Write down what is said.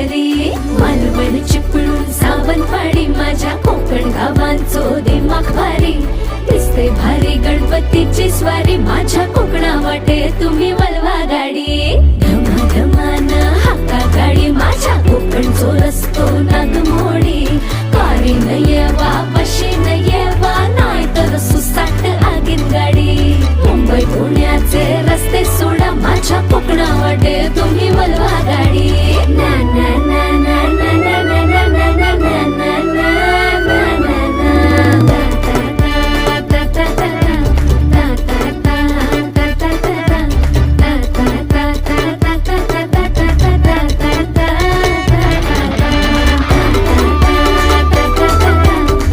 घरी. मालवण चिपळूण सावंतवाडी माझ्या कोकण गावांचो दिमाग भारी. दिसते भारी गणपतीची स्वारी माझ्या कोकणा वाटे तुम्ही वलवा गाडी. धमाधमान हाका गाडी माझ्या कोकणचो रस्तो नागमोडी. कारन येवा बशीन येवा नाय तर सुसाट आगीन गाडी. मुंबई पुण्याचे रस्ते सोडा माझ्या कोकणा वाटे तुम्ही